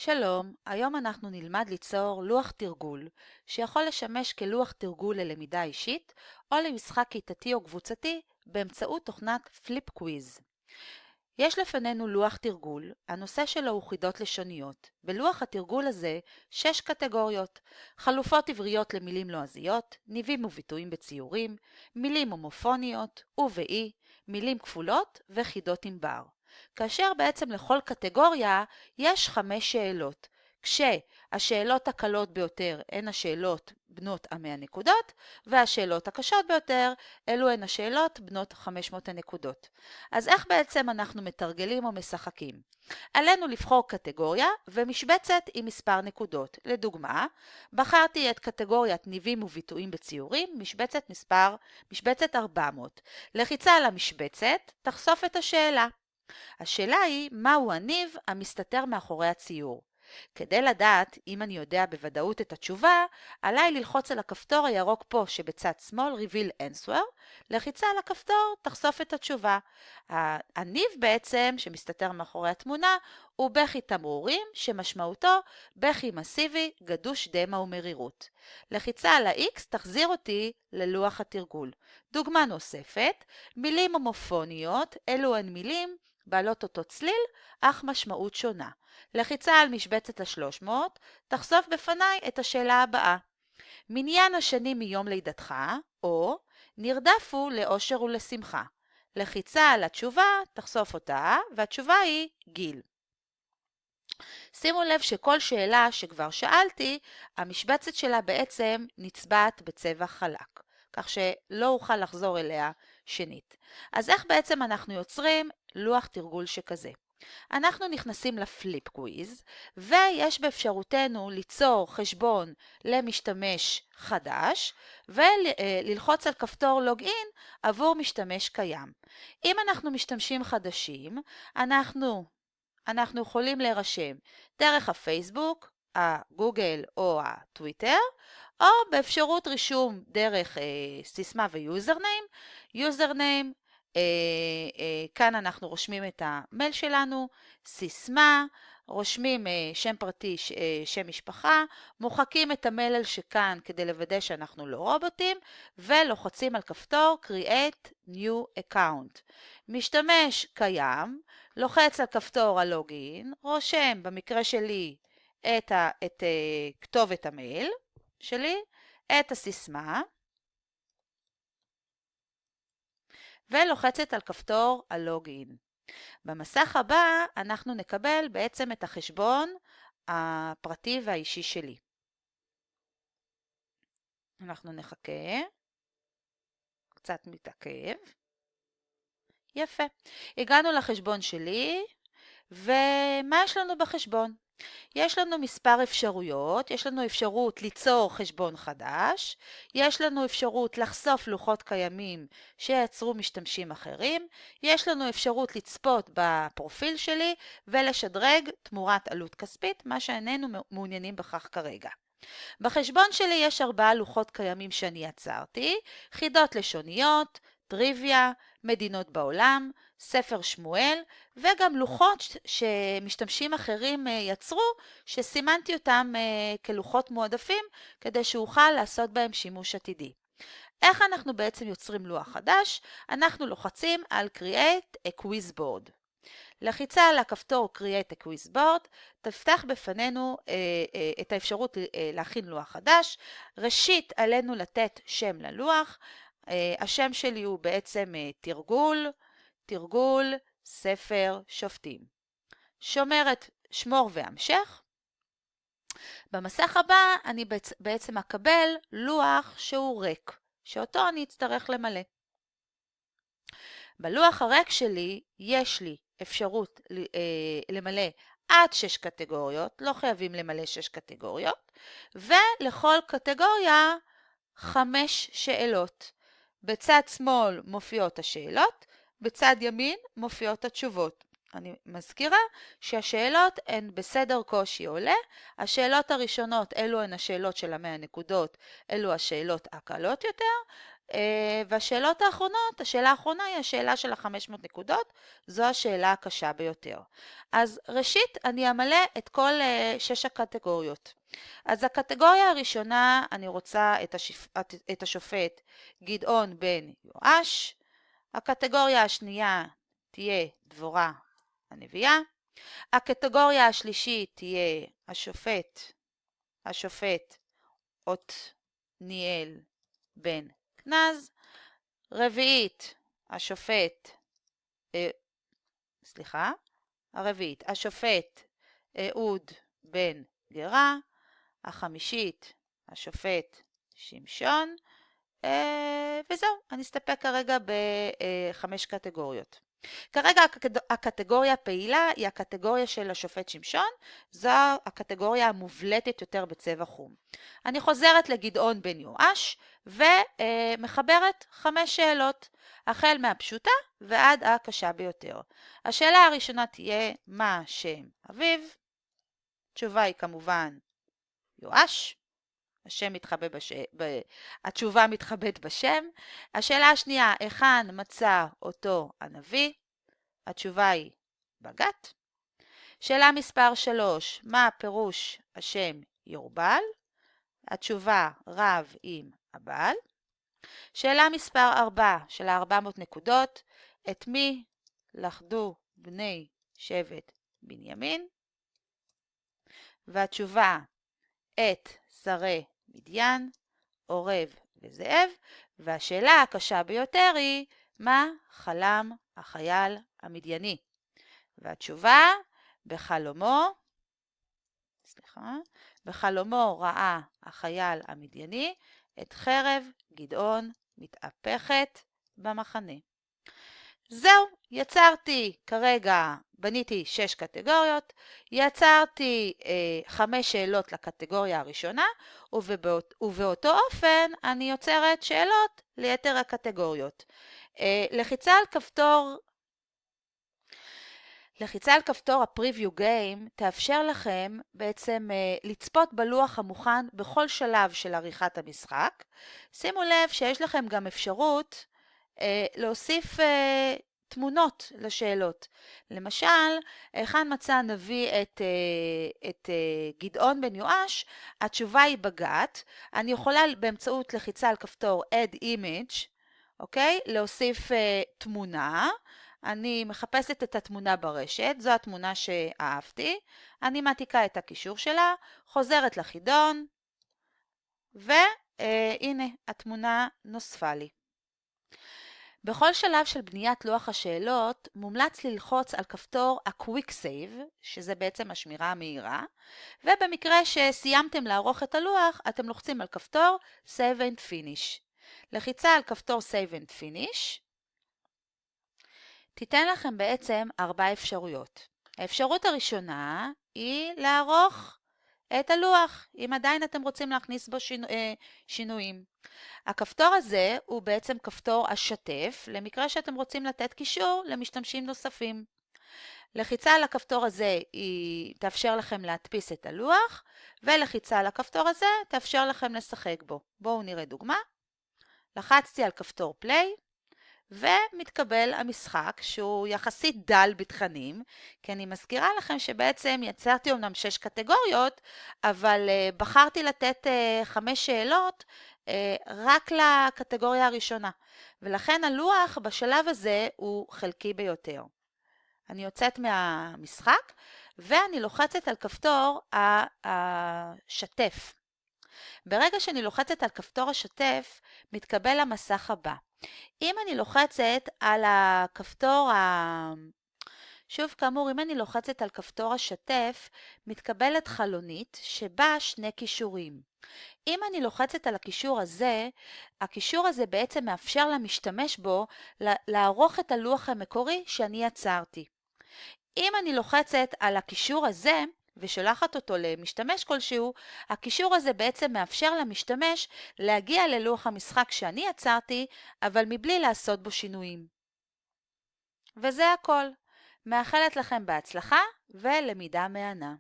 שלום, היום אנחנו נלמד ליצור לוח תרגול שיכול לשמש כלוח תרגול ללמידה אישית או למשחק כיתתי או קבוצתי באמצעות תוכנת פליפ קוויז. יש לפנינו לוח תרגול, הנושא שלו הוא חידות לשוניות. בלוח התרגול הזה 6 קטגוריות: חלופות עבריות למילים לועזיות, ניבים וביטויים בציורים, מילים הומופוניות ובאי, מילים כפולות וחידות עם בר. כאשר בעצם לכל קטגוריה יש 5 שאלות, כשהשאלות הקלות ביותר הן השאלות בנות 100 נקודות, והשאלות הקשות ביותר אלו הן השאלות בנות 500 הנקודות. אז איך בעצם אנחנו מתרגלים או משחקים? עלינו לבחור קטגוריה ומשבצת עם מספר נקודות. לדוגמה, בחרתי את קטגוריית ניבים וביטויים בציורים, משבצת 400. לחיצה על המשבצת תחשוף את השאלה. השאלה היא, מהו הניב המסתתר מאחורי הציור? כדי לדעת אם אני יודע בוודאות את התשובה, עליי ללחוץ על הכפתור הירוק פה שבצד שמאל, Reveal Answer. לחיצה על הכפתור תחשוף את התשובה. הניב בעצם שמסתתר מאחורי התמונה הוא בכי תמרורים שמשמעותו בכי מסיבי, גדוש דמע ומרירות. לחיצה על ה-X תחזיר אותי ללוח התרגול. דוגמה נוספת, מילים הומופוניות, אלו הן מילים בעלות אותו צליל, אך משמעות שונה. לחיצה על משבצת ה-300 תחשוף בפניי את השאלה הבאה. מניין השנים מיום לידתך, או נרדף הוא לאושר ולשמחה. לחיצה על התשובה תחשוף אותה, והתשובה היא גיל. שימו לב שכל שאלה שכבר שאלתי, המשבצת שלה בעצם נצבעת בצבע חלק, כך שלא אוכל לחזור אליה שנית. אז איך בעצם אנחנו יוצרים לוח תרגול שכזה? אנחנו נכנסים לפליפ קוויז, ויש באפשרותנו ליצור חשבון למשתמש חדש, וללחוץ על כפתור לוגין עבור משתמש קיים. אם אנחנו משתמשים חדשים, אנחנו יכולים להירשם דרך הפייסבוק, הגוגל או הטוויטר, או באפשרות רישום דרך סיסמה ויוזרניים. יוזרניים, כאן אנחנו רושמים את המייל שלנו, סיסמה, רושמים שם פרטי, שם משפחה, מוחקים את המלל שכאן כדי לוודא שאנחנו לא רובוטים, ולוחצים על כפתור Create New Account. משתמש קיים, לוחץ על כפתור הלוגין, רושם במקרה שלי את כתובת המייל שלי, את הסיסמה, ולוחצת על כפתור הלוגין. במסך הבא אנחנו נקבל בעצם את החשבון הפרטי והאישי שלי. אנחנו נחכה, קצת מתעכב. יפה. הגענו לחשבון שלי, ומה יש לנו בחשבון? יש לנו מספר אפשרויות, יש לנו אפשרות ליצור חשבון חדש, יש לנו אפשרות לחשוף לוחות קיימים שיצרו משתמשים אחרים, יש לנו אפשרות לצפות בפרופיל שלי ולשדרג תמורת עלות כספית, מה שאיננו מעוניינים בכך כרגע. בחשבון שלי יש 4 לוחות קיימים שאני יצרתי, חידות לשוניות, טריוויה, מדינות בעולם, ספר שמואל, וגם לוחות שמשתמשים אחרים יצרו, שסימנתי אותם כלוחות מועדפים, כדי שאוכל לעשות בהם שימוש עתידי. איך אנחנו בעצם יוצרים לוח חדש? אנחנו לוחצים על Create a Quiz Board. לחיצה על הכפתור Create a Quiz Board תפתח בפנינו את האפשרות להכין לוח חדש. ראשית עלינו לתת שם ללוח. השם שלי הוא בעצם תרגול ספר שופטים. שומרת שמור והמשך. במסך הבא אני בעצם אקבל לוח שהוא ריק, שאותו אני אצטרך למלא. בלוח הריק שלי יש לי אפשרות למלא עד 6 קטגוריות, לא חייבים למלא 6 קטגוריות, ולכל קטגוריה 5 שאלות. בצד שמאל מופיעות השאלות, בצד ימין מופיעות התשובות. אני מזכירה שהשאלות הן בסדר קושי עולה. השאלות הראשונות אלו הן השאלות של 100 נקודות, אלו השאלות הקלות יותר, והשאלות האחרונות, השאלה האחרונה היא השאלה של ה-500 נקודות, זו השאלה הקשה ביותר. אז ראשית אני אמלא את כל 6 הקטגוריות. אז הקטגוריה הראשונה, אני רוצה את השופט גדעון בן יואש. הקטגוריה השנייה תהיה דבורה הנביאה. הקטגוריה השלישית תהיה השופט עתניאל בן כנז. רביעית, השופט אהוד בן גרה. החמישית, השופט שמשון. וזהו, אני אסתפק כרגע ב5 קטגוריות. כרגע הקטגוריה הפעילה היא הקטגוריה של השופט שמשון, זו הקטגוריה המובלטת יותר בצבע חום. אני חוזרת לגדעון בן יואש ומחברת 5 שאלות, החל מהפשוטה ועד הקשה ביותר. השאלה הראשונה תהיה מה שם אביו? התשובה היא כמובן יואש. התשובה מתחבאת בשם. השאלה השנייה, היכן מצא אותו הנביא? התשובה היא בגת. שאלה מספר 3, מה פירוש השם ירבל? התשובה רב עם הבעל. שאלה מספר 4, של 400 נקודות, את מי לכדו בני שבט בנימין? והתשובה, את שרי מדיין, עורב וזאב. והשאלה הקשה ביותר היא, מה חלם החייל המדייני? והתשובה, בחלומו ראה החייל המדייני את חרב גדעון מתהפכת במחנה. זהו, בניתי 6 קטגוריות, יצרתי 5 שאלות לקטגוריה הראשונה, ובאותו אופן אני יוצרת שאלות ליתר הקטגוריות. לחיצה על כפתור ה-Preview Game תאפשר לכם בעצם לצפות בלוח המוכן בכל שלב של עריכת המשחק. שימו לב שיש לכם גם אפשרות להוסיף תמונות לשאלות. למשל, היכן מצא הנביא את גדעון בן יואש? התשובה היא בגת. אני יכולה באמצעות לחיצה על כפתור Add Image, אוקיי? להוסיף תמונה. אני מחפשת את התמונה ברשת, זו התמונה שאהבתי. אני מעתיקה את הקישור שלה, חוזרת לחידון, והנה התמונה נוספה לי. בכל שלב של בניית לוח השאלות מומלץ ללחוץ על כפתור ה-Quick Save, שזה בעצם השמירה המהירה, ובמקרה שסיימתם לערוך את הלוח, אתם לוחצים על כפתור Save and Finish. לחיצה על כפתור Save and Finish תיתן לכם בעצם 4 אפשרויות. האפשרות הראשונה היא לערוך את הלוח, אם עדיין אתם רוצים להכניס בו שינויים. הכפתור הזה הוא בעצם כפתור השתף, למקרה שאתם רוצים לתת קישור למשתמשים נוספים. לחיצה על הכפתור הזה היא תאפשר לכם להדפיס את הלוח, ולחיצה על הכפתור הזה תאפשר לכם לשחק בו. בואו נראה דוגמה. לחצתי על כפתור פליי, ומתקבל המשחק שהוא יחסית דל בתכנים, כי אני מזכירה לכם שבעצם יצרתי אומנם 6 קטגוריות, אבל בחרתי לתת 5 שאלות רק לקטגוריה הראשונה, ולכן הלוח בשלב הזה הוא חלקי ביותר. אני יוצאת מהמשחק ואני לוחצת על כפתור השתף. ברגע שאני לוחצת על כפתור השתף, מתקבל המסך הבא. אם אני לוחצת על הכפתור, שוב כאמור, אם אני לוחצת על כפתור השתף, מתקבלת חלונית שבה 2 קישורים. אם אני לוחצת על הקישור הזה בעצם מאפשר למשתמש בו לערוך את הלוח המקורי שאני יצרתי. אם אני לוחצת על הקישור הזה, ושולחת אותו למשתמש כלשהו, הקישור הזה בעצם מאפשר למשתמש להגיע ללוח המשחק שאני יצרתי, אבל מבלי לעשות בו שינויים. וזה הכל. מאחלת לכם בהצלחה ולמידה מהנה.